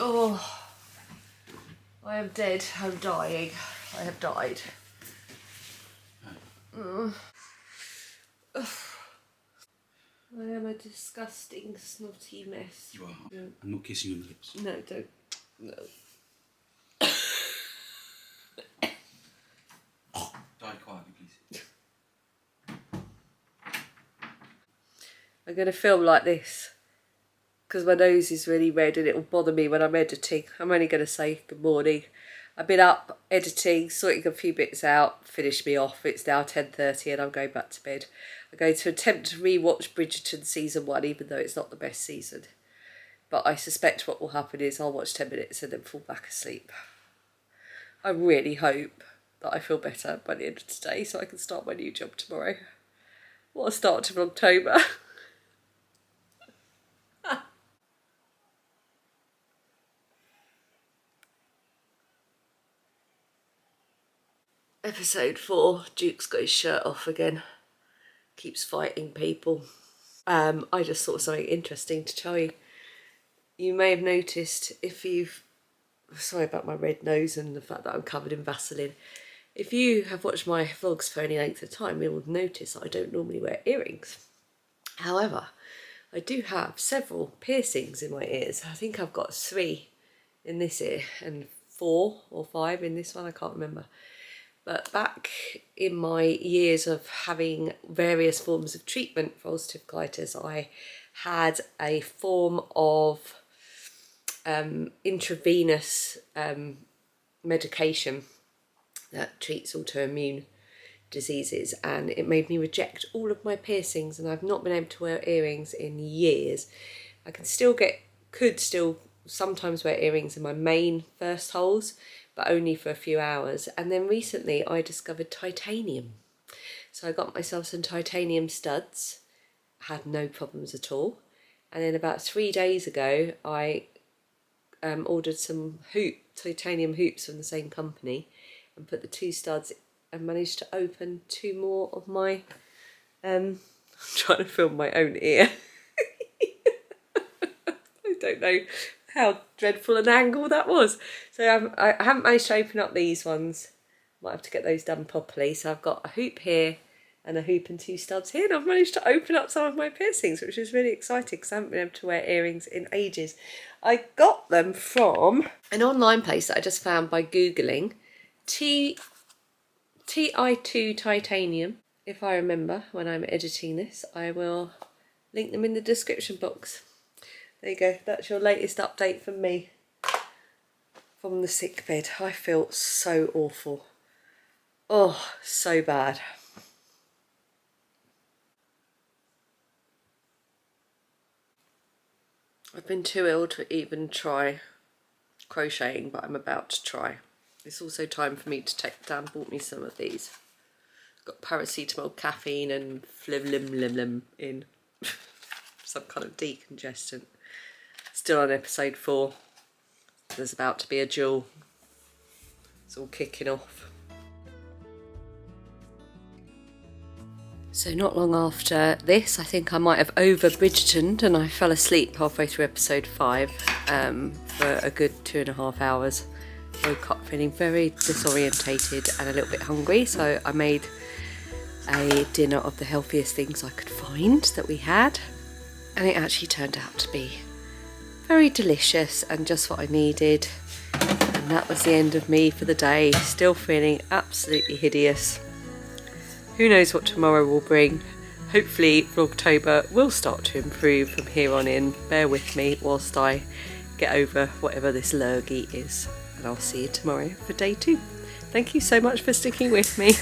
Oh, I am dead. I'm dying. I have died. I am a disgusting, snotty mess. You are. No. I'm not kissing you on the lips. No, don't. No. Die quietly, please. I'm going to film like this because my nose is really red and it will bother me when I'm editing. I'm only going to say good morning. I've been up editing, sorting a few bits out, finished me off. It's now 10:30 and I'm going back to bed. I'm going to attempt to re-watch Bridgerton season 1, even though it's not the best season. But I suspect what will happen is I'll watch 10 minutes and then fall back asleep. I really hope that I feel better by the end of today so I can start my new job tomorrow. What a start to Vlogtober. Episode 4, Duke's got his shirt off again. Keeps fighting people. I just thought of something interesting to tell you. You may have noticed if you've... Sorry about my red nose and the fact that I'm covered in Vaseline. If you have watched my vlogs for any length of time, you will notice that I don't normally wear earrings. However, I do have several piercings in my ears. I think I've got 3 in this ear and 4 or 5 in this one, I can't remember. But back in my years of having various forms of treatment for ulcerative colitis, I had a form of intravenous medication that treats autoimmune diseases, and it made me reject all of my piercings, and I've not been able to wear earrings in years. I could still sometimes wear earrings in my main first holes, but only for a few hours. And then recently I discovered titanium. So I got myself some titanium studs, had no problems at all. And then about 3 days ago, I ordered some titanium hoops from the same company and put the 2 studs and managed to open 2 more of my, I'm trying to film my own ear. I don't know how dreadful an angle that was. So I haven't managed to open up these ones. Might have to get those done properly. So I've got a hoop here and a hoop and 2 studs here, and I've managed to open up some of my piercings, which is really exciting because I haven't been able to wear earrings in ages. I got them from an online place that I just found by Googling TI2 titanium. If I remember when I'm editing this, I will link them in the description box. There you go, that's your latest update from me from the sick bed. I feel so awful. Oh, so bad. I've been too ill to even try crocheting, but I'm about to try. It's also time for me to take down, bought me some of these. Got paracetamol, caffeine and flim in. Some kind of decongestant. Still on episode 4. There's about to be a duel. It's all kicking off. So not long after this, I think I might have over Bridgertoned and I fell asleep halfway through episode 5 for a good 2.5 hours. Woke up feeling very disorientated and a little bit hungry, so I made a dinner of the healthiest things I could find that we had, and it actually turned out to be very delicious and just what I needed. And that was the end of me for the day, still feeling absolutely hideous. Who knows what tomorrow will bring. Hopefully Vlogtober will start to improve from here on in. Bear with me whilst I get over whatever this lurgy is. And I'll see you tomorrow for day 2. Thank you so much for sticking with me.